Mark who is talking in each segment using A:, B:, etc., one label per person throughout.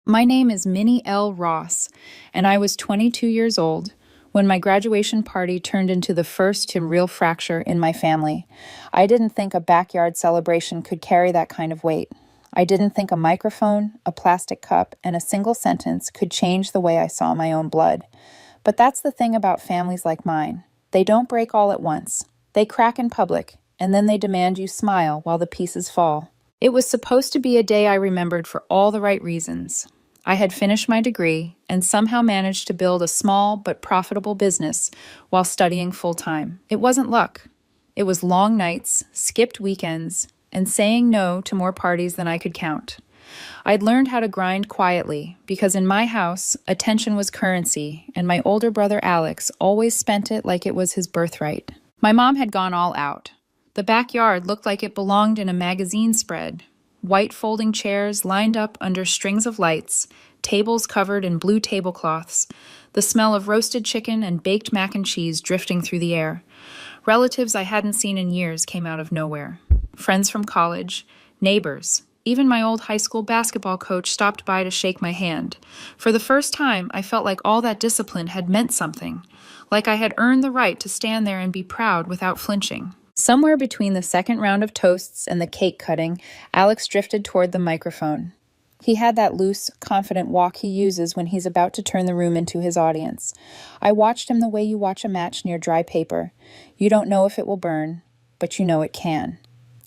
A: My name is Minnie L. Ross, and I was 22 years old when my graduation party turned into the first real fracture in my family. I didn't think a backyard celebration could carry that kind of weight. I didn't think a microphone, a plastic cup, and a single sentence could change the way I saw my own blood. But that's the thing about families like mine. They don't break all at once. They crack in public, and then they demand you smile while the pieces fall. It was supposed to be a day I remembered for all the right reasons. I had finished my degree and somehow managed to build a small but profitable business while studying full-time. It wasn't luck. It was long nights, skipped weekends, and saying no to more parties than I could count. I'd learned how to grind quietly because in my house, attention was currency, and my older brother Alex always spent it like it was his birthright. My mom had gone all out. The backyard looked like it belonged in a magazine spread. White folding chairs lined up under strings of lights, tables covered in blue tablecloths, the smell of roasted chicken and baked mac and cheese drifting through the air. Relatives I hadn't seen in years came out of nowhere. Friends from college, neighbors, even my old high school basketball coach stopped by to shake my hand. For the first time, I felt like all that discipline had meant something, like I had earned the right to stand there and be proud without flinching. Somewhere between the second round of toasts and the cake cutting, Alex drifted toward the microphone. He had that loose, confident walk he uses when he's about to turn the room into his audience. I watched him the way you watch a match near dry paper. You don't know if it will burn, but you know it can.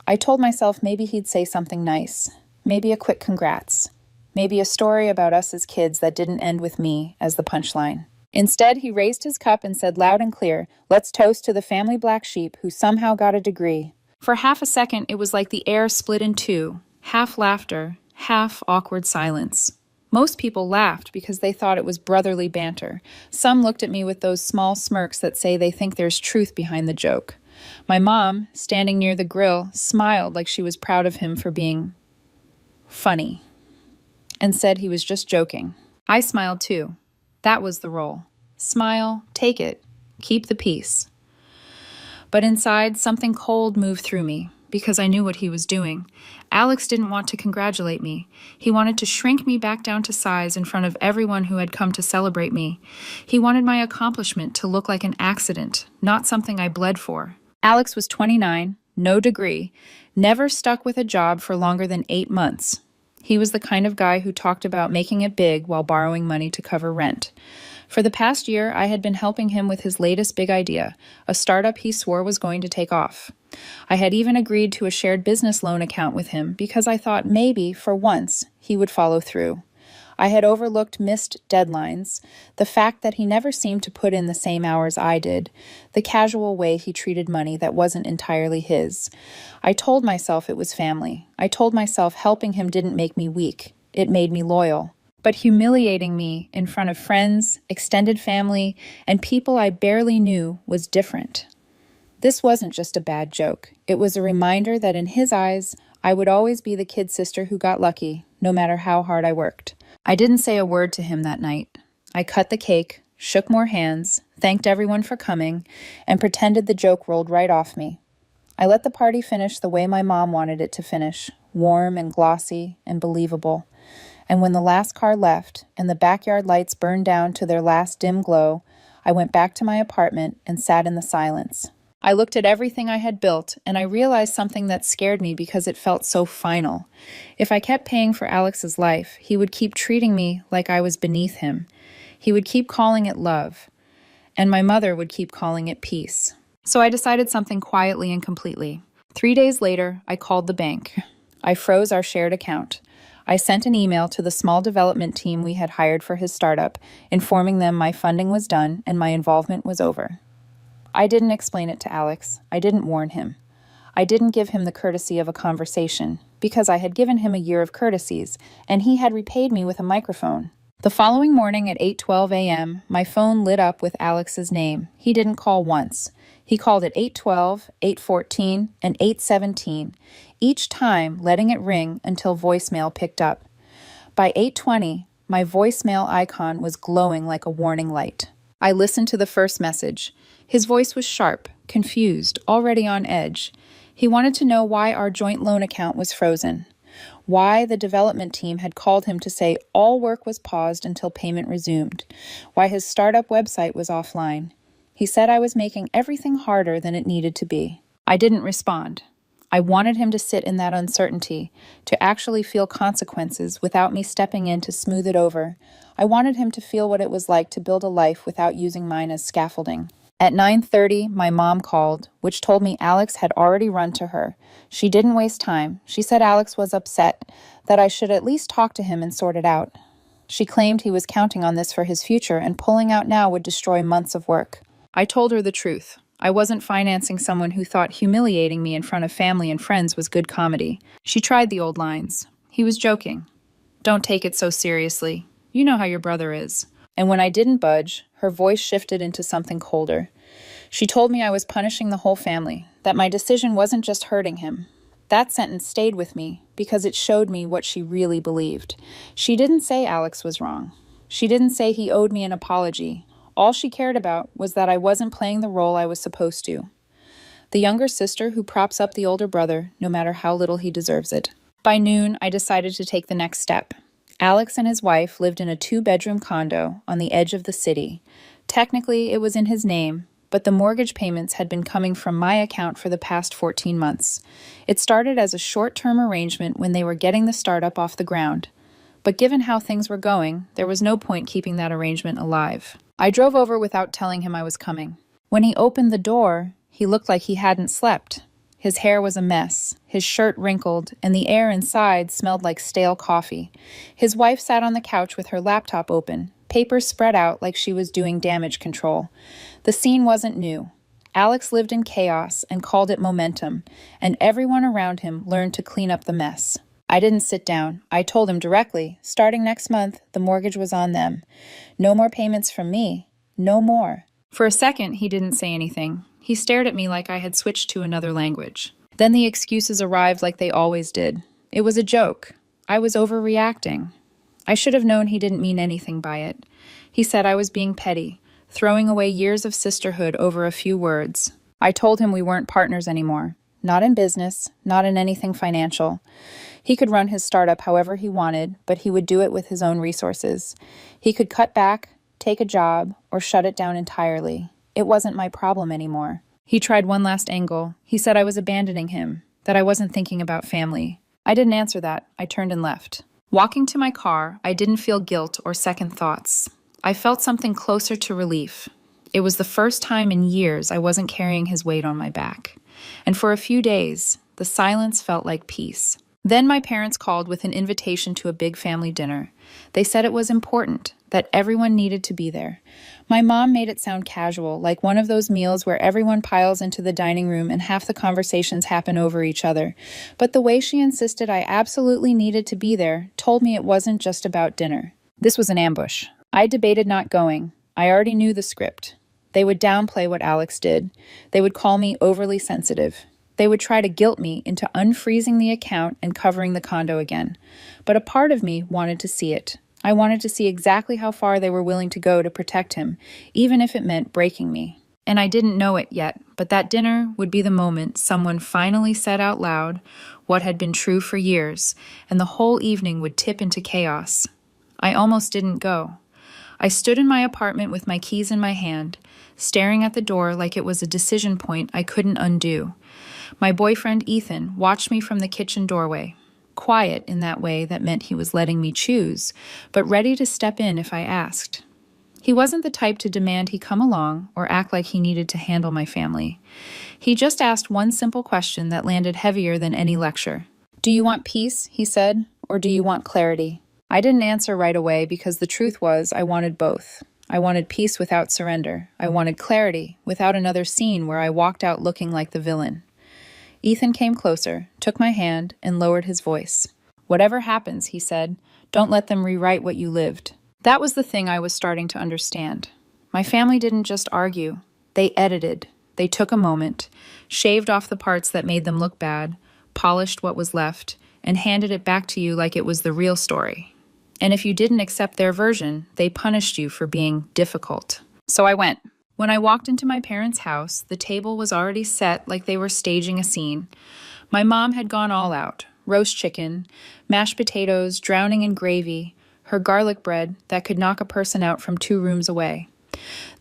A: I told myself maybe he'd say something nice, maybe a quick congrats, maybe a story about us as kids that didn't end with me as the punchline. Instead, he raised his cup and said loud and clear, "Let's toast to the family black sheep who somehow got a degree." For half a second, it was like the air split in two, half laughter, half awkward silence. Most people laughed because they thought it was brotherly banter. Some looked at me with those small smirks that say they think there's truth behind the joke. My mom, standing near the grill, smiled like she was proud of him for being funny and said he was just joking. I smiled too. That was the role. Smile, take it, keep the peace. But inside, something cold moved through me because I knew what he was doing. Alex didn't want to congratulate me. He wanted to shrink me back down to size in front of everyone who had come to celebrate me. He wanted my accomplishment to look like an accident, not something I bled for. Alex was 29, no degree, never stuck with a job for longer than 8 months. He was the kind of guy who talked about making it big while borrowing money to cover rent. For the past year, I had been helping him with his latest big idea, a startup he swore was going to take off. I had even agreed to a shared business loan account with him because I thought maybe, for once, he would follow through. I had overlooked missed deadlines, the fact that he never seemed to put in the same hours I did, the casual way he treated money that wasn't entirely his. I told myself it was family. I told myself helping him didn't make me weak. It made me loyal. But humiliating me in front of friends, extended family, and people I barely knew was different. This wasn't just a bad joke. It was a reminder that in his eyes, I would always be the kid sister who got lucky, no matter how hard I worked. I didn't say a word to him that night. I cut the cake, shook more hands, thanked everyone for coming, and pretended the joke rolled right off me. I let the party finish the way my mom wanted it to finish, warm and glossy and believable. And when the last car left and the backyard lights burned down to their last dim glow, I went back to my apartment and sat in the silence. I looked at everything I had built, and I realized something that scared me because it felt so final. If I kept paying for Alex's life, he would keep treating me like I was beneath him. He would keep calling it love, and my mother would keep calling it peace. So I decided something quietly and completely. 3 days later, I called the bank. I froze our shared account. I sent an email to the small development team we had hired for his startup, informing them my funding was done and my involvement was over. I didn't explain it to Alex. I didn't warn him. I didn't give him the courtesy of a conversation, because I had given him a year of courtesies, and he had repaid me with a microphone. The following morning at 8:12 a.m., my phone lit up with Alex's name. He didn't call once. He called at 8:12, 8:14, and 8:17, each time letting it ring until voicemail picked up. By 8:20, my voicemail icon was glowing like a warning light. I listened to the first message. His voice was sharp, confused, already on edge. He wanted to know why our joint loan account was frozen. Why the development team had called him to say all work was paused until payment resumed. Why his startup website was offline. He said I was making everything harder than it needed to be. I didn't respond. I wanted him to sit in that uncertainty, to actually feel consequences without me stepping in to smooth it over. I wanted him to feel what it was like to build a life without using mine as scaffolding. At 9:30, my mom called, which told me Alex had already run to her. She didn't waste time. She said Alex was upset, that I should at least talk to him and sort it out. She claimed he was counting on this for his future, and pulling out now would destroy months of work. I told her the truth. I wasn't financing someone who thought humiliating me in front of family and friends was good comedy. She tried the old lines. He was joking. Don't take it so seriously. You know how your brother is. And when I didn't budge, her voice shifted into something colder. She told me I was punishing the whole family, that my decision wasn't just hurting him. That sentence stayed with me because it showed me what she really believed. She didn't say Alex was wrong. She didn't say he owed me an apology. All she cared about was that I wasn't playing the role I was supposed to. The younger sister who props up the older brother, no matter how little he deserves it. By noon, I decided to take the next step. Alex and his wife lived in a 2-bedroom condo on the edge of the city. Technically, it was in his name, but the mortgage payments had been coming from my account for the past 14 months. It started as a short-term arrangement when they were getting the startup off the ground. But given how things were going, there was no point keeping that arrangement alive. I drove over without telling him I was coming. When he opened the door, he looked like he hadn't slept. His hair was a mess, his shirt wrinkled, and the air inside smelled like stale coffee. His wife sat on the couch with her laptop open, papers spread out like she was doing damage control. The scene wasn't new. Alex lived in chaos and called it momentum, and everyone around him learned to clean up the mess. I didn't sit down. I told him directly, starting next month, the mortgage was on them. No more payments from me. No more. For a second, he didn't say anything. He stared at me like I had switched to another language. Then the excuses arrived like they always did. It was a joke. I was overreacting. I should have known he didn't mean anything by it. He said I was being petty, throwing away years of sisterhood over a few words. I told him we weren't partners anymore. Not in business, not in anything financial. He could run his startup however he wanted, but he would do it with his own resources. He could cut back, take a job, or shut it down entirely. It wasn't my problem anymore. He tried one last angle. He said I was abandoning him, that I wasn't thinking about family. I didn't answer that. I turned and left. Walking to my car, I didn't feel guilt or second thoughts. I felt something closer to relief. It was the first time in years I wasn't carrying his weight on my back. And for a few days, the silence felt like peace. Then my parents called with an invitation to a big family dinner. They said it was important, that everyone needed to be there. My mom made it sound casual, like one of those meals where everyone piles into the dining room and half the conversations happen over each other. But the way she insisted I absolutely needed to be there told me it wasn't just about dinner. This was an ambush. I debated not going. I already knew the script. They would downplay what Alex did. They would call me overly sensitive. They would try to guilt me into unfreezing the account and covering the condo again. But a part of me wanted to see it. I wanted to see exactly how far they were willing to go to protect him, even if it meant breaking me. And I didn't know it yet, but that dinner would be the moment someone finally said out loud what had been true for years, and the whole evening would tip into chaos. I almost didn't go. I stood in my apartment with my keys in my hand, staring at the door like it was a decision point I couldn't undo. My boyfriend, Ethan, watched me from the kitchen doorway, quiet in that way that meant he was letting me choose, but ready to step in if I asked. He wasn't the type to demand he come along or act like he needed to handle my family. He just asked one simple question that landed heavier than any lecture. "Do you want peace?" he said, "or do you want clarity?" I didn't answer right away because the truth was I wanted both. I wanted peace without surrender. I wanted clarity without another scene where I walked out looking like the villain. Ethan came closer, took my hand, and lowered his voice. "Whatever happens," he said, "don't let them rewrite what you lived." That was the thing I was starting to understand. My family didn't just argue. They edited. They took a moment, shaved off the parts that made them look bad, polished what was left, and handed it back to you like it was the real story. And if you didn't accept their version, they punished you for being difficult. So I went. When I walked into my parents' house, the table was already set like they were staging a scene. My mom had gone all out, roast chicken, mashed potatoes drowning in gravy, her garlic bread that could knock a person out from 2 rooms away.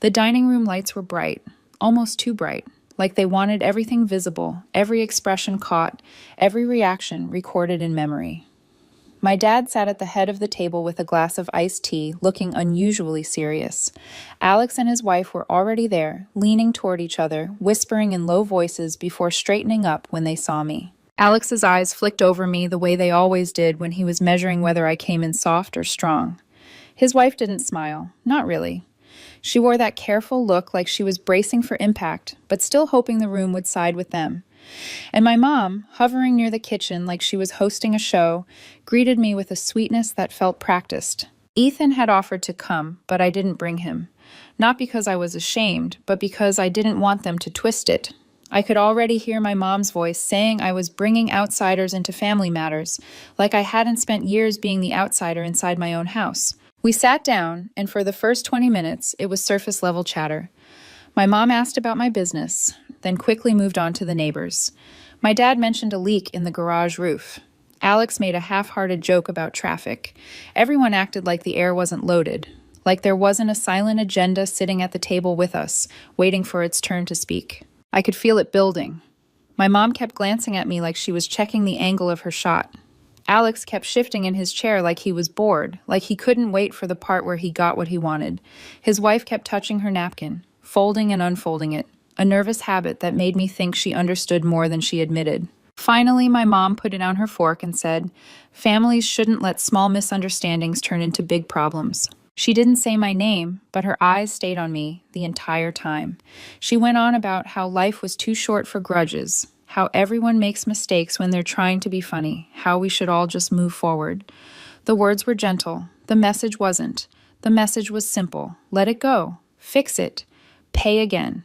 A: The dining room lights were bright, almost too bright, like they wanted everything visible, every expression caught, every reaction recorded in memory. My dad sat at the head of the table with a glass of iced tea, looking unusually serious. Alex and his wife were already there, leaning toward each other, whispering in low voices before straightening up when they saw me. Alex's eyes flicked over me the way they always did when he was measuring whether I came in soft or strong. His wife didn't smile, not really. She wore that careful look like she was bracing for impact, but still hoping the room would side with them. And my mom, hovering near the kitchen like she was hosting a show, greeted me with a sweetness that felt practiced. Ethan had offered to come, but I didn't bring him. Not because I was ashamed, but because I didn't want them to twist it. I could already hear my mom's voice saying I was bringing outsiders into family matters, like I hadn't spent years being the outsider inside my own house. We sat down, and for the first 20 minutes, it was surface-level chatter. My mom asked about my business, then quickly moved on to the neighbors. My dad mentioned a leak in the garage roof. Alex made a half-hearted joke about traffic. Everyone acted like the air wasn't loaded, like there wasn't a silent agenda sitting at the table with us, waiting for its turn to speak. I could feel it building. My mom kept glancing at me like she was checking the angle of her shot. Alex kept shifting in his chair like he was bored, like he couldn't wait for the part where he got what he wanted. His wife kept touching her napkin, folding and unfolding it, a nervous habit that made me think she understood more than she admitted. Finally, my mom put down her fork and said, "Families shouldn't let small misunderstandings turn into big problems." She didn't say my name, but her eyes stayed on me the entire time. She went on about how life was too short for grudges, how everyone makes mistakes when they're trying to be funny, how we should all just move forward. The words were gentle. The message wasn't. The message was simple. Let it go. Fix it. Pay again.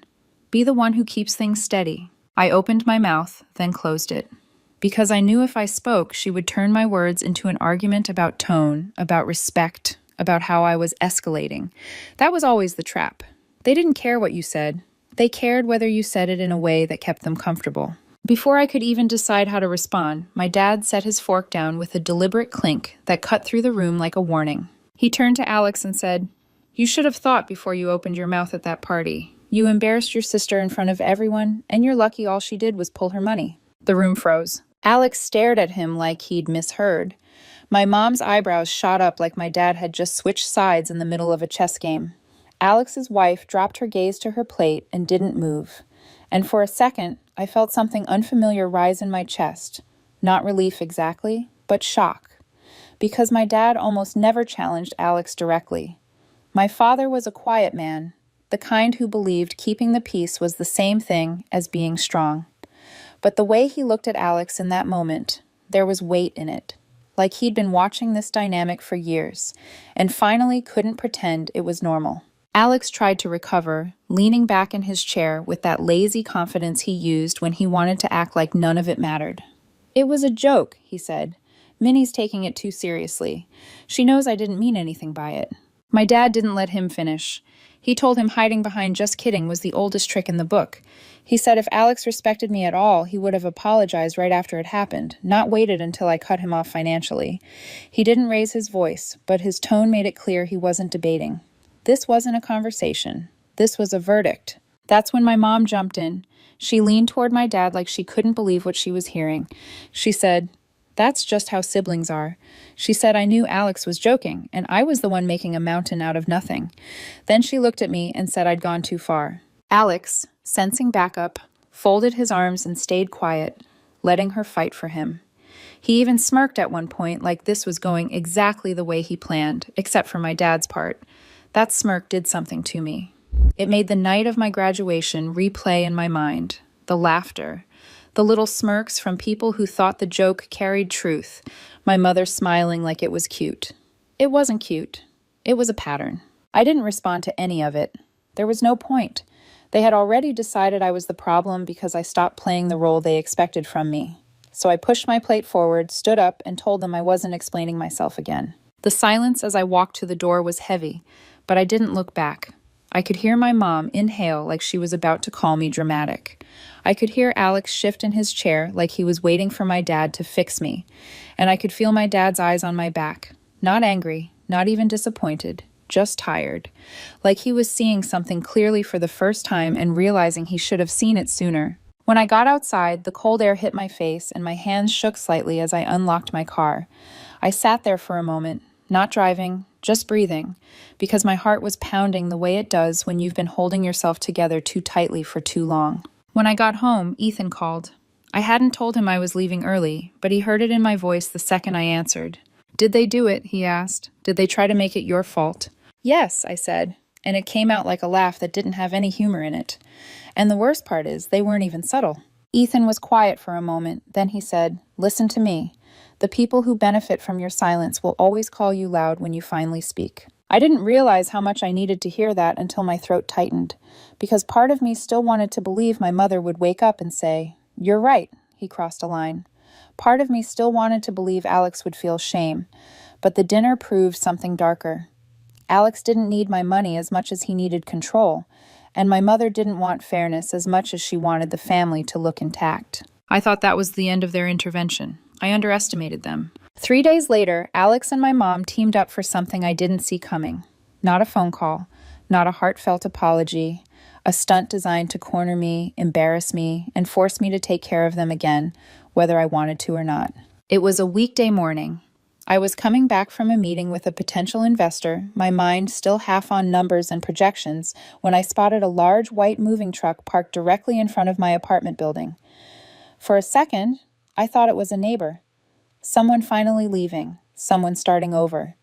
A: Be the one who keeps things steady. I opened my mouth, then closed it. Because I knew if I spoke, she would turn my words into an argument about tone, about respect, about how I was escalating. That was always the trap. They didn't care what you said. They cared whether you said it in a way that kept them comfortable. Before I could even decide how to respond, my dad set his fork down with a deliberate clink that cut through the room like a warning. He turned to Alex and said, "You should have thought before you opened your mouth at that party. You embarrassed your sister in front of everyone, and you're lucky all she did was pull her money." The room froze. Alex stared at him like he'd misheard. My mom's eyebrows shot up like my dad had just switched sides in the middle of a chess game. Alex's wife dropped her gaze to her plate and didn't move. And for a second, I felt something unfamiliar rise in my chest. Not relief exactly, but shock. Because my dad almost never challenged Alex directly. My father was a quiet man, the kind who believed keeping the peace was the same thing as being strong. But the way he looked at Alex in that moment, there was weight in it. Like he'd been watching this dynamic for years, and finally couldn't pretend it was normal. Alex tried to recover, leaning back in his chair with that lazy confidence he used when he wanted to act like none of it mattered. "It was a joke," he said. "Minnie's taking it too seriously. She knows I didn't mean anything by it." My dad didn't let him finish. He told him hiding behind "just kidding" was the oldest trick in the book. He said if Alex respected me at all, he would have apologized right after it happened, not waited until I cut him off financially. He didn't raise his voice, but his tone made it clear he wasn't debating. This wasn't a conversation. This was a verdict. That's when my mom jumped in. She leaned toward my dad like she couldn't believe what she was hearing. She said, "That's just how siblings are." She said I knew Alex was joking, and I was the one making a mountain out of nothing. Then she looked at me and said I'd gone too far. Alex, sensing backup, folded his arms and stayed quiet, letting her fight for him. He even smirked at one point like this was going exactly the way he planned, except for my dad's part. That smirk did something to me. It made the night of my graduation replay in my mind. The laughter. The little smirks from people who thought the joke carried truth. My mother smiling like it was cute. It wasn't cute. It was a pattern. I didn't respond to any of it. There was no point. They had already decided I was the problem because I stopped playing the role they expected from me. So I pushed my plate forward, stood up, and told them I wasn't explaining myself again. The silence as I walked to the door was heavy, but I didn't look back. I could hear my mom inhale like she was about to call me dramatic. I could hear Alex shift in his chair like he was waiting for my dad to fix me. And I could feel my dad's eyes on my back. Not angry, not even disappointed, just tired. Like he was seeing something clearly for the first time and realizing he should have seen it sooner. When I got outside, the cold air hit my face and my hands shook slightly as I unlocked my car. I sat there for a moment, not driving, just breathing, because my heart was pounding the way it does when you've been holding yourself together too tightly for too long. When I got home, Ethan called. I hadn't told him I was leaving early, but he heard it in my voice the second I answered. "Did they do it?" he asked. "Did they try to make it your fault?" "Yes," I said, and it came out like a laugh that didn't have any humor in it. And the worst part is, they weren't even subtle. Ethan was quiet for a moment, then he said, "Listen to me. The people who benefit from your silence will always call you loud when you finally speak." I didn't realize how much I needed to hear that until my throat tightened, because part of me still wanted to believe my mother would wake up and say, "You're right," he crossed a line. Part of me still wanted to believe Alex would feel shame, but the dinner proved something darker. Alex didn't need my money as much as he needed control, and my mother didn't want fairness as much as she wanted the family to look intact. I thought that was the end of their intervention. I underestimated them. 3 days later, Alex and my mom teamed up for something I didn't see coming. Not a phone call, not a heartfelt apology, a stunt designed to corner me, embarrass me, and force me to take care of them again, whether I wanted to or not. It was a weekday morning. I was coming back from a meeting with a potential investor, my mind still half on numbers and projections, when I spotted a large white moving truck parked directly in front of my apartment building. For a second, I thought it was a neighbor. Someone finally leaving, someone starting over.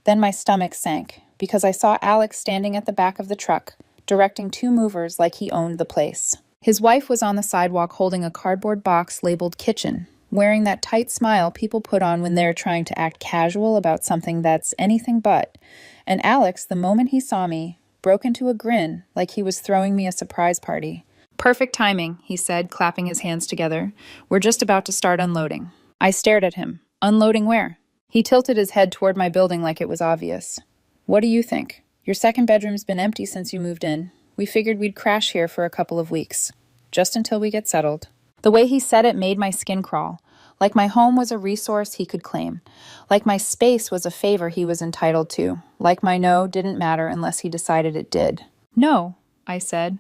A: Then my stomach sank, because I saw Alex standing at the back of the truck, directing 2 movers like he owned the place. His wife was on the sidewalk holding a cardboard box labeled kitchen, wearing that tight smile people put on when they're trying to act casual about something that's anything but. And Alex, the moment he saw me, broke into a grin like he was throwing me a surprise party. "Perfect timing," he said, clapping his hands together. "We're just about to start unloading." I stared at him. "Unloading where?" He tilted his head toward my building like it was obvious. "What do you think? Your second bedroom's been empty since you moved in. We figured we'd crash here for a couple of weeks. Just until we get settled." The way he said it made my skin crawl, like my home was a resource he could claim, like my space was a favor he was entitled to, like my no didn't matter unless he decided it did. "No," I said.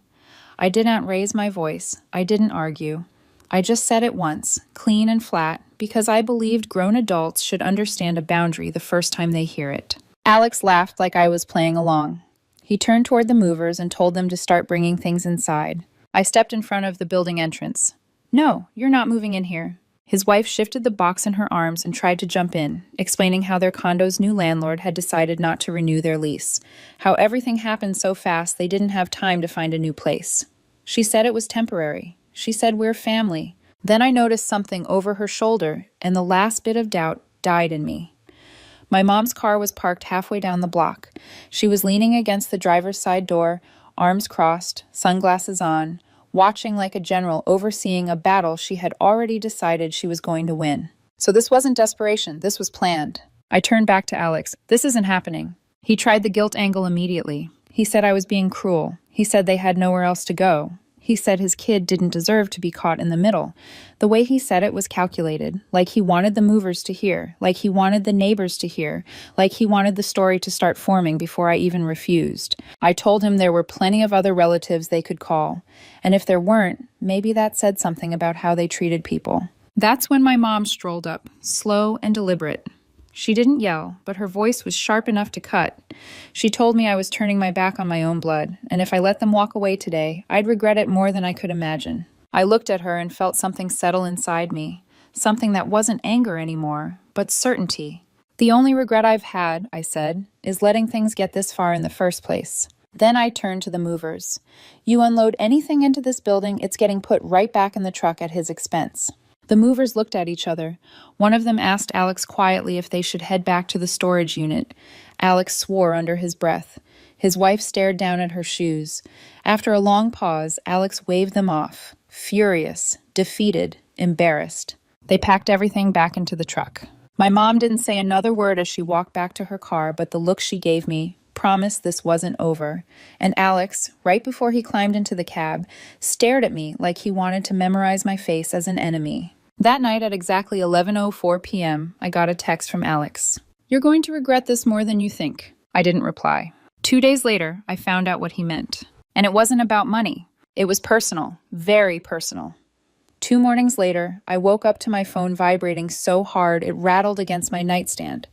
A: I didn't raise my voice. I didn't argue. I just said it once, clean and flat, because I believed grown adults should understand a boundary the first time they hear it. Alex laughed like I was playing along. He turned toward the movers and told them to start bringing things inside. I stepped in front of the building entrance. "No, you're not moving in here." His wife shifted the box in her arms and tried to jump in, explaining how their condo's new landlord had decided not to renew their lease, how everything happened so fast they didn't have time to find a new place. She said it was temporary. She said we're family. Then I noticed something over her shoulder, and the last bit of doubt died in me. My mom's car was parked halfway down the block. She was leaning against the driver's side door, arms crossed, sunglasses on, watching like a general overseeing a battle she had already decided she was going to win. So this wasn't desperation, this was planned. I turned back to Alex. "This isn't happening." He tried the guilt angle immediately. He said I was being cruel. He said they had nowhere else to go. He said his kid didn't deserve to be caught in the middle. The way he said it was calculated, like he wanted the movers to hear, like he wanted the neighbors to hear, like he wanted the story to start forming before I even refused. I told him there were plenty of other relatives they could call, and if there weren't, maybe that said something about how they treated people. That's when my mom strolled up, slow and deliberate. She didn't yell, but her voice was sharp enough to cut. She told me I was turning my back on my own blood, and if I let them walk away today, I'd regret it more than I could imagine. I looked at her and felt something settle inside me, something that wasn't anger anymore, but certainty. "The only regret I've had," I said, "is letting things get this far in the first place." Then I turned to the movers. "You unload anything into this building, it's getting put right back in the truck at his expense." The movers looked at each other. One of them asked Alex quietly if they should head back to the storage unit. Alex swore under his breath. His wife stared down at her shoes. After a long pause, Alex waved them off, furious, defeated, embarrassed. They packed everything back into the truck. My mom didn't say another word as she walked back to her car, but the look she gave me, promise this wasn't over. And Alex, right before he climbed into the cab, stared at me like he wanted to memorize my face as an enemy. That night at exactly 11:04 p.m., I got a text from Alex. "You're going to regret this more than you think." I didn't reply. 2 days later, I found out what he meant. And it wasn't about money. It was personal, very personal. 2 mornings later, I woke up to my phone vibrating so hard it rattled against my nightstand.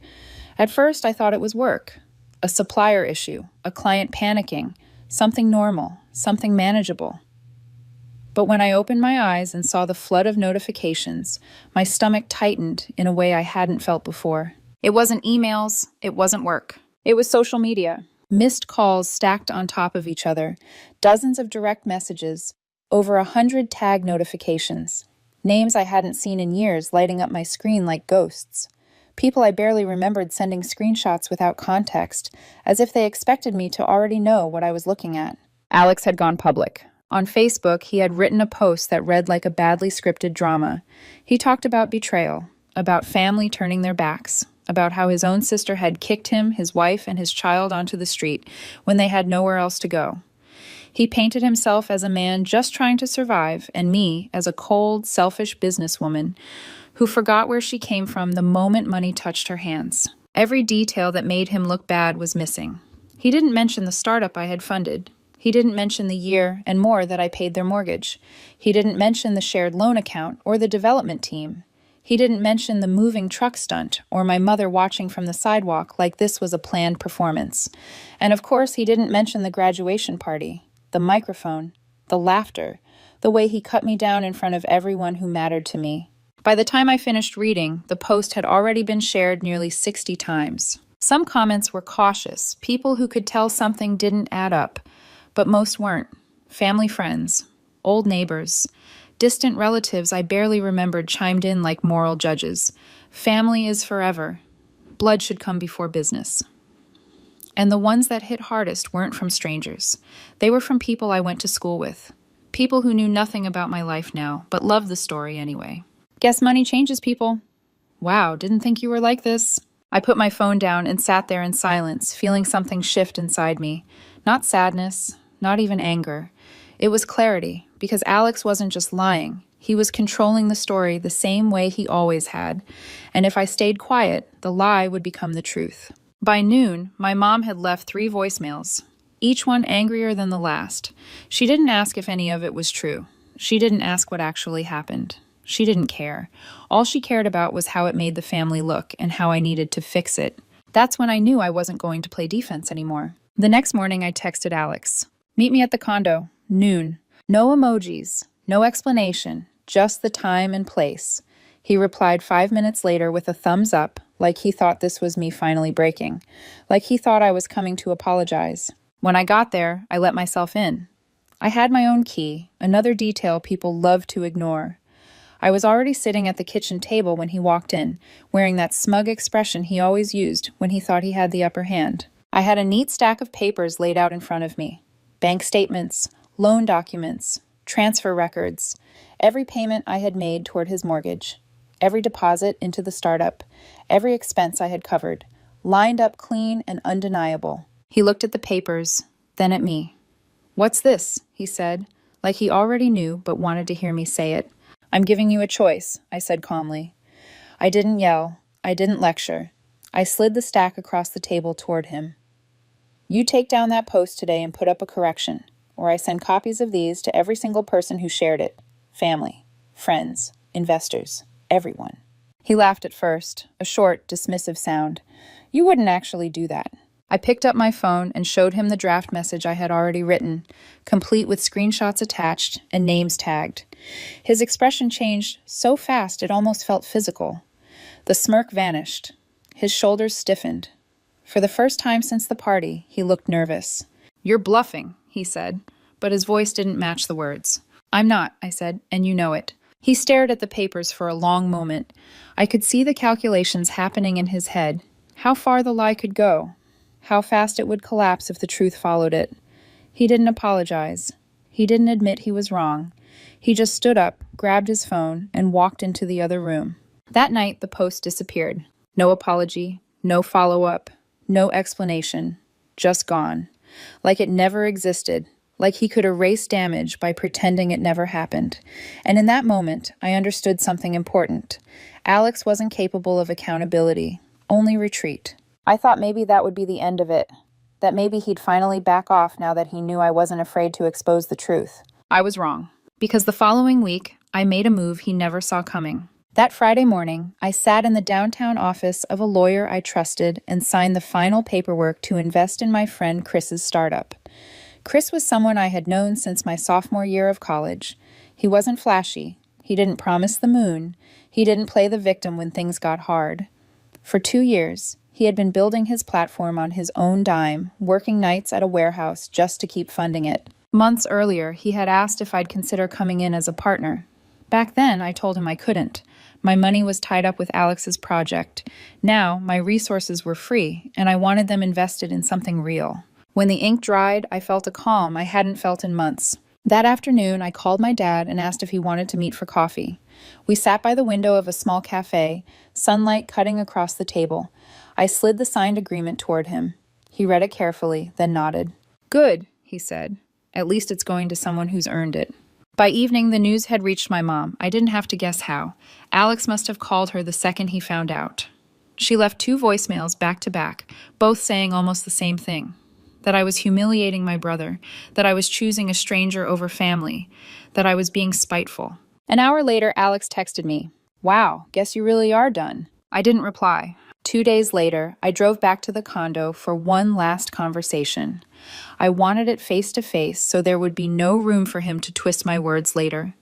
A: At first, I thought it was work. A supplier issue, a client panicking, something normal, something manageable. But when I opened my eyes and saw the flood of notifications, my stomach tightened in a way I hadn't felt before. It wasn't emails, it wasn't work. It was social media. Missed calls stacked on top of each other, dozens of direct messages, over 100 tag notifications. Names I hadn't seen in years lighting up my screen like ghosts. People I barely remembered sending screenshots without context, as if they expected me to already know what I was looking at. Alex had gone public. On Facebook, he had written a post that read like a badly scripted drama. He talked about betrayal, about family turning their backs, about how his own sister had kicked him, his wife, and his child onto the street when they had nowhere else to go. He painted himself as a man just trying to survive, and me as a cold, selfish businesswoman who forgot where she came from the moment money touched her hands. Every detail that made him look bad was missing. He didn't mention the startup I had funded. He didn't mention the year and more that I paid their mortgage. He didn't mention the shared loan account or the development team. He didn't mention the moving truck stunt or my mother watching from the sidewalk like this was a planned performance. And of course, he didn't mention the graduation party, the microphone, the laughter, the way he cut me down in front of everyone who mattered to me. By the time I finished reading, the post had already been shared nearly 60 times. Some comments were cautious, people who could tell something didn't add up, but most weren't. Family friends, old neighbors, distant relatives I barely remembered chimed in like moral judges. Family is forever. Blood should come before business. And the ones that hit hardest weren't from strangers. They were from people I went to school with. People who knew nothing about my life now, but loved the story anyway. Guess money changes people. Wow, didn't think you were like this. I put my phone down and sat there in silence, feeling something shift inside me. Not sadness, not even anger. It was clarity, because Alex wasn't just lying. He was controlling the story the same way he always had. And if I stayed quiet, the lie would become the truth. By noon, my mom had left 3 voicemails, each one angrier than the last. She didn't ask if any of it was true. She didn't ask what actually happened. She didn't care. All she cared about was how it made the family look and how I needed to fix it. That's when I knew I wasn't going to play defense anymore. The next morning, I texted Alex. "Meet me at the condo, noon. No emojis, no explanation, just the time and place." He replied 5 minutes later with a thumbs up, like he thought this was me finally breaking, like he thought I was coming to apologize. When I got there, I let myself in. I had my own key, another detail people love to ignore. I was already sitting at the kitchen table when he walked in, wearing that smug expression he always used when he thought he had the upper hand. I had a neat stack of papers laid out in front of me. Bank statements, loan documents, transfer records, every payment I had made toward his mortgage, every deposit into the startup, every expense I had covered, lined up clean and undeniable. He looked at the papers, then at me. "What's this?" he said, like he already knew but wanted to hear me say it. "I'm giving you a choice," I said calmly. I didn't yell. I didn't lecture. I slid the stack across the table toward him. "You take down that post today and put up a correction, or I send copies of these to every single person who shared it. Family, friends, investors, everyone." He laughed at first, a short, dismissive sound. "You wouldn't actually do that." I picked up my phone and showed him the draft message I had already written, complete with screenshots attached and names tagged. His expression changed so fast it almost felt physical. The smirk vanished. His shoulders stiffened. For the first time since the party, he looked nervous. "You're bluffing," he said, but his voice didn't match the words. "I'm not," I said, "and you know it." He stared at the papers for a long moment. I could see the calculations happening in his head, how far the lie could go, how fast it would collapse if the truth followed it. He didn't apologize. He didn't admit he was wrong. He just stood up, grabbed his phone, and walked into the other room. That night, the post disappeared. No apology, no follow-up, no explanation. just gone. Like it never existed. Like he could erase damage by pretending it never happened. And in that moment, I understood something important. Alex wasn't capable of accountability, only retreat. I thought maybe that would be the end of it, that maybe he'd finally back off now that he knew I wasn't afraid to expose the truth. I was wrong, because the following week, I made a move he never saw coming. That Friday morning, I sat in the downtown office of a lawyer I trusted and signed the final paperwork to invest in my friend Chris's startup. Chris was someone I had known since my sophomore year of college. He wasn't flashy. He didn't promise the moon. He didn't play the victim when things got hard. For 2 years, he had been building his platform on his own dime, working nights at a warehouse just to keep funding it. Months earlier, he had asked if I'd consider coming in as a partner. Back then, I told him I couldn't. My money was tied up with Alex's project. Now, my resources were free, and I wanted them invested in something real. When the ink dried, I felt a calm I hadn't felt in months. That afternoon, I called my dad and asked if he wanted to meet for coffee. We sat by the window of a small cafe, sunlight cutting across the table. I slid the signed agreement toward him. He read it carefully, then nodded. "Good," he said. "At least it's going to someone who's earned it." By evening, the news had reached my mom. I didn't have to guess how. Alex must have called her the second he found out. She left 2 voicemails back to back, both saying almost the same thing. That I was humiliating my brother, that I was choosing a stranger over family, that I was being spiteful. An hour later, Alex texted me, "Wow, guess you really are done." I didn't reply. 2 days later, I drove back to the condo for one last conversation. I wanted it face to face so there would be no room for him to twist my words later.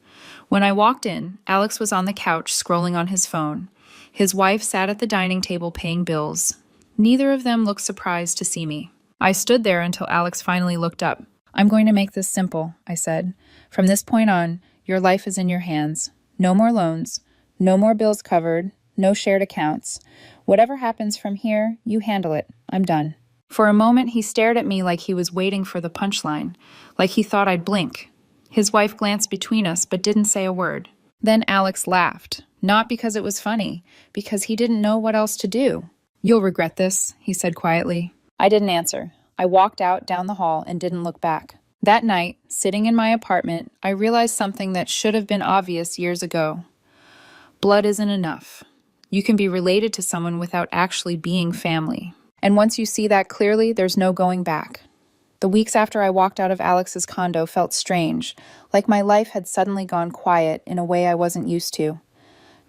A: When I walked in, Alex was on the couch scrolling on his phone. His wife sat at the dining table paying bills. Neither of them looked surprised to see me. I stood there until Alex finally looked up. "I'm going to make this simple," I said. "From this point on, your life is in your hands. No more loans, no more bills covered, no shared accounts. Whatever happens from here, you handle it. I'm done." For a moment, he stared at me like he was waiting for the punchline, like he thought I'd blink. His wife glanced between us but didn't say a word. Then Alex laughed, not because it was funny, because he didn't know what else to do. "You'll regret this," he said quietly. I didn't answer. I walked out down the hall and didn't look back. That night, sitting in my apartment, I realized something that should have been obvious years ago. Blood isn't enough. You can be related to someone without actually being family. And once you see that clearly, there's no going back. The weeks after I walked out of Alex's condo felt strange, like my life had suddenly gone quiet in a way I wasn't used to.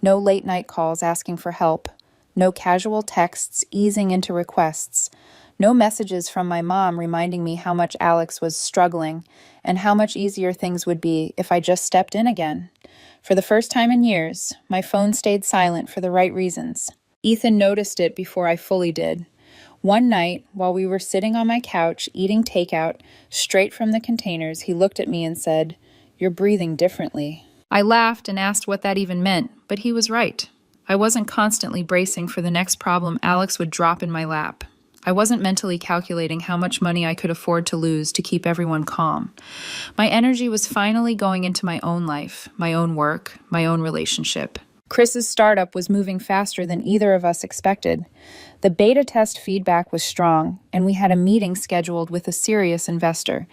A: No late-night calls asking for help. No casual texts easing into requests. No messages from my mom reminding me how much Alex was struggling and how much easier things would be if I just stepped in again. For the first time in years, my phone stayed silent for the right reasons. Ethan noticed it before I fully did. One night, while we were sitting on my couch eating takeout straight from the containers, he looked at me and said, "You're breathing differently." I laughed and asked what that even meant, but he was right. I wasn't constantly bracing for the next problem Alex would drop in my lap. I wasn't mentally calculating how much money I could afford to lose to keep everyone calm. My energy was finally going into my own life, my own work, my own relationship. Chris's startup was moving faster than either of us expected. The beta test feedback was strong, and we had a meeting scheduled with a serious investor.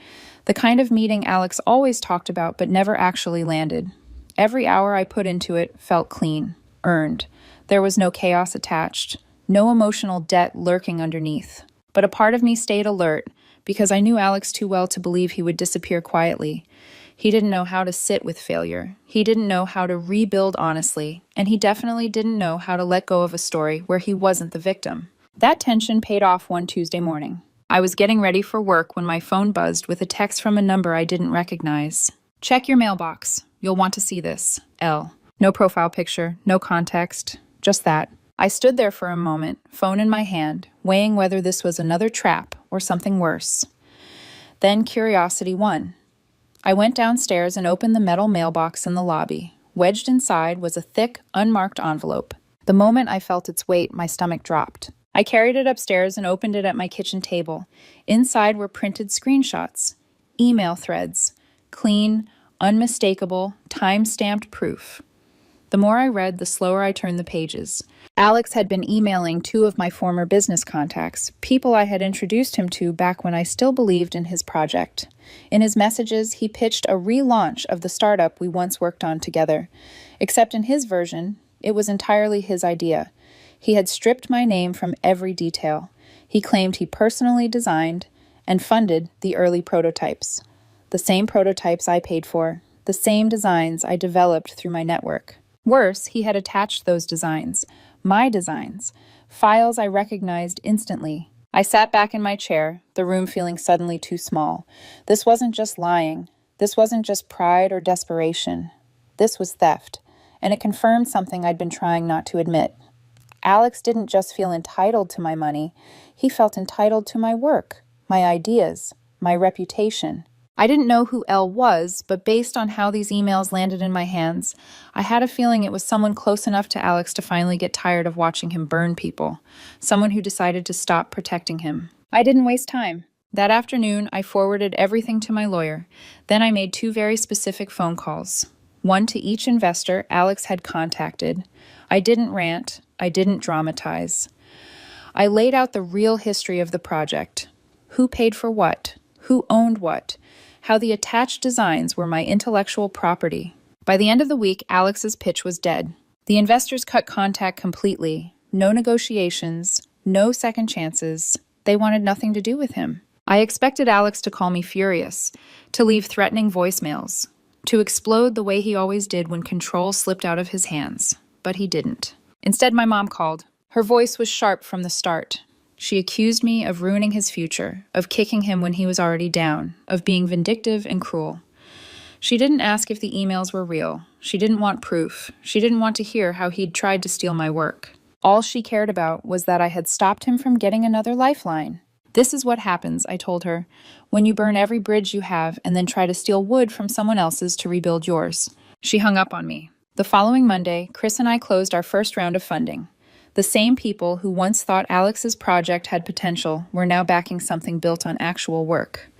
A: The kind of meeting Alex always talked about but never actually landed. Every hour I put into it felt clean, earned. There was no chaos attached. No emotional debt lurking underneath. But a part of me stayed alert because I knew Alex too well to believe he would disappear quietly. He didn't know how to sit with failure. He didn't know how to rebuild honestly, and he definitely didn't know how to let go of a story where he wasn't the victim. That tension paid off one Tuesday morning. I was getting ready for work when my phone buzzed with a text from a number I didn't recognize. "Check your mailbox. You'll want to see this. L." No profile picture, no context, just that. I stood there for a moment, phone in my hand, weighing whether this was another trap or something worse. Then curiosity won. I went downstairs and opened the metal mailbox in the lobby. Wedged inside was a thick, unmarked envelope. The moment I felt its weight, my stomach dropped. I carried it upstairs and opened it at my kitchen table. Inside were printed screenshots, email threads, clean, unmistakable, time-stamped proof. The more I read, the slower I turned the pages. Alex had been emailing two of my former business contacts, people I had introduced him to back when I still believed in his project. In his messages, he pitched a relaunch of the startup we once worked on together. Except in his version, it was entirely his idea. He had stripped my name from every detail. He claimed he personally designed and funded the early prototypes. The same prototypes I paid for, the same designs I developed through my network. Worse, he had attached those designs, my designs, files I recognized instantly. I sat back in my chair, the room feeling suddenly too small. This wasn't just lying. This wasn't just pride or desperation. This was theft, and it confirmed something I'd been trying not to admit. Alex didn't just feel entitled to my money. He felt entitled to my work, my ideas, my reputation. I didn't know who Elle was, but based on how these emails landed in my hands, I had a feeling it was someone close enough to Alex to finally get tired of watching him burn people, someone who decided to stop protecting him. I didn't waste time. That afternoon, I forwarded everything to my lawyer. Then I made two very specific phone calls, one to each investor Alex had contacted. I didn't rant. I didn't dramatize. I laid out the real history of the project. Who paid for what? Who owned what? How the attached designs were my intellectual property. By the end of the week, Alex's pitch was dead. The investors cut contact completely. No negotiations, no second chances. They wanted nothing to do with him. I expected Alex to call me furious, to leave threatening voicemails, to explode the way he always did when control slipped out of his hands. But he didn't. Instead, my mom called. Her voice was sharp from the start. She accused me of ruining his future, of kicking him when he was already down, of being vindictive and cruel. She didn't ask if the emails were real. She didn't want proof. She didn't want to hear how he'd tried to steal my work. All she cared about was that I had stopped him from getting another lifeline. This is what happens, I told her, when you burn every bridge you have and then try to steal wood from someone else's to rebuild yours. She hung up on me. The following Monday, Chris and I closed our first round of funding. The same people who once thought Alex's project had potential were now backing something built on actual work.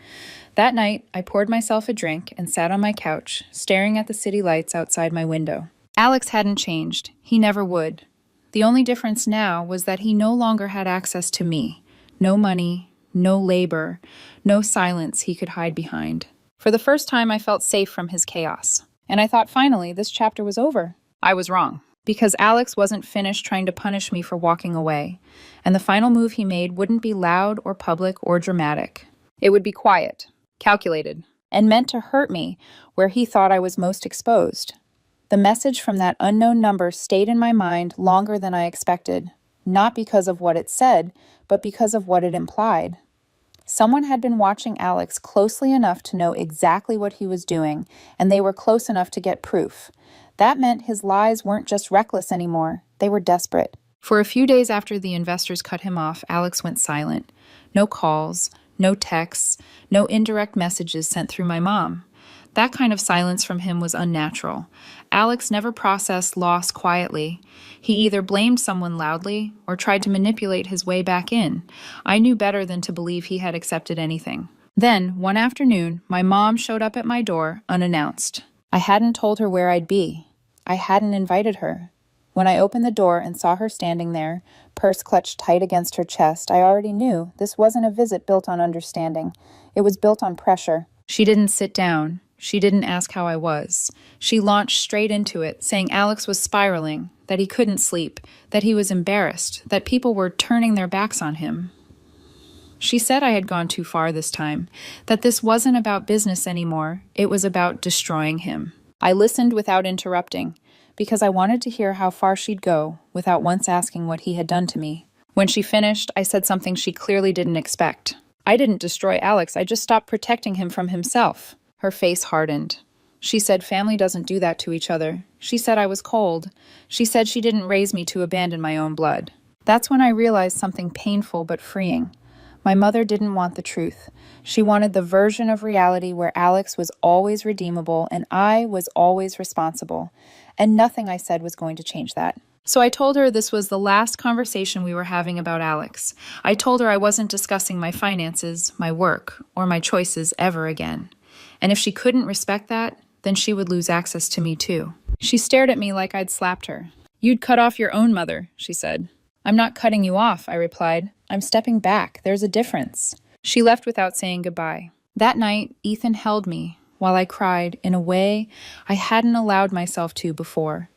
A: That night, I poured myself a drink and sat on my couch, staring at the city lights outside my window. Alex hadn't changed. He never would. The only difference now was that he no longer had access to me. No money, no labor, no silence he could hide behind. For the first time, I felt safe from his chaos. And I thought finally this chapter was over. I was wrong. Because Alex wasn't finished trying to punish me for walking away, and the final move he made wouldn't be loud or public or dramatic. It would be quiet, calculated, and meant to hurt me where he thought I was most exposed. The message from that unknown number stayed in my mind longer than I expected, not because of what it said, but because of what it implied. Someone had been watching Alex closely enough to know exactly what he was doing, and they were close enough to get proof. That meant his lies weren't just reckless anymore. They were desperate. For a few days after the investors cut him off, Alex went silent. No calls, no texts, no indirect messages sent through my mom. That kind of silence from him was unnatural. Alex never processed loss quietly. He either blamed someone loudly or tried to manipulate his way back in. I knew better than to believe he had accepted anything. Then, one afternoon, my mom showed up at my door unannounced. I hadn't told her where I'd be. I hadn't invited her. When I opened the door and saw her standing there, purse clutched tight against her chest, I already knew this wasn't a visit built on understanding. It was built on pressure. She didn't sit down. She didn't ask how I was. She launched straight into it, saying Alex was spiraling, that he couldn't sleep, that he was embarrassed, that people were turning their backs on him. She said I had gone too far this time, that this wasn't about business anymore, it was about destroying him. I listened without interrupting, because I wanted to hear how far she'd go without once asking what he had done to me. When she finished, I said something she clearly didn't expect. I didn't destroy Alex, I just stopped protecting him from himself. Her face hardened. She said family doesn't do that to each other. She said I was cold. She said she didn't raise me to abandon my own blood. That's when I realized something painful but freeing. My mother didn't want the truth. She wanted the version of reality where Alex was always redeemable and I was always responsible. And nothing I said was going to change that. So I told her this was the last conversation we were having about Alex. I told her I wasn't discussing my finances, my work, or my choices ever again. And if she couldn't respect that, then she would lose access to me too. She stared at me like I'd slapped her. "You'd cut off your own mother," she said. "I'm not cutting you off," I replied. "I'm stepping back. There's a difference." She left without saying goodbye. That night, Ethan held me while I cried in a way I hadn't allowed myself to before.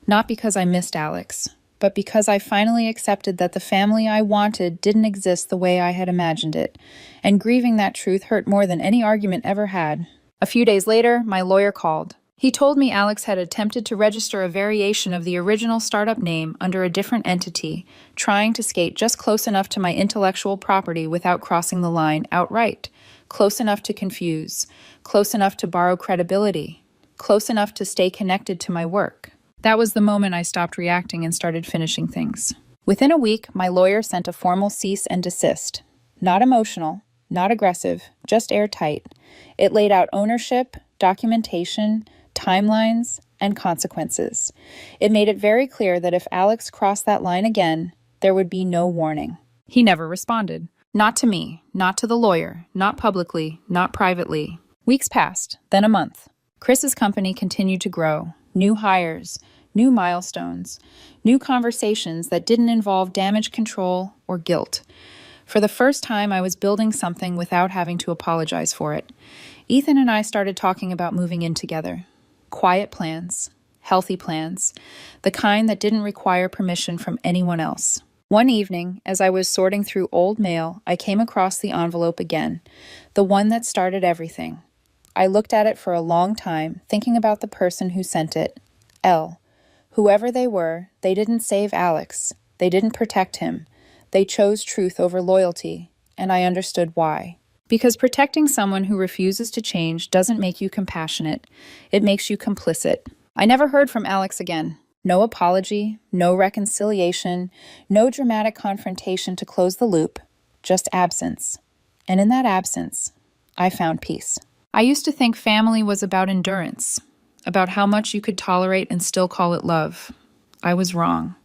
A: Not because I missed Alex, but because I finally accepted that the family I wanted didn't exist the way I had imagined it, and grieving that truth hurt more than any argument ever had. A few days later, my lawyer called. He told me Alex had attempted to register a variation of the original startup name under a different entity, trying to skate just close enough to my intellectual property without crossing the line outright, close enough to confuse, close enough to borrow credibility, close enough to stay connected to my work. That was the moment I stopped reacting and started finishing things. Within a week, my lawyer sent a formal cease and desist. Not emotional, not aggressive, just airtight. It laid out ownership, documentation, timelines, and consequences. It made it very clear that if Alex crossed that line again, there would be no warning. He never responded. Not to me, not to the lawyer, not publicly, not privately. Weeks passed, then a month. Chris's company continued to grow. New hires, new milestones, new conversations that didn't involve damage control or guilt. For the first time, I was building something without having to apologize for it. Ethan and I started talking about moving in together. Quiet plans, healthy plans, the kind that didn't require permission from anyone else. One evening, as I was sorting through old mail, I came across the envelope again, the one that started everything. I looked at it for a long time, thinking about the person who sent it. L. Whoever they were, they didn't save Alex. They didn't protect him. They chose truth over loyalty, and I understood why. Because protecting someone who refuses to change doesn't make you compassionate. It makes you complicit. I never heard from Alex again. No apology, no reconciliation, no dramatic confrontation to close the loop, just absence. And in that absence, I found peace. I used to think family was about endurance, about how much you could tolerate and still call it love. I was wrong.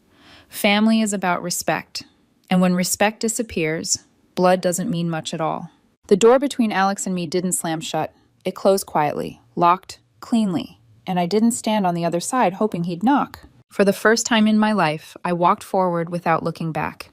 A: Family is about respect. And when respect disappears, blood doesn't mean much at all. The door between Alex and me didn't slam shut. It closed quietly, locked, cleanly, and I didn't stand on the other side hoping he'd knock. For the first time in my life, I walked forward without looking back.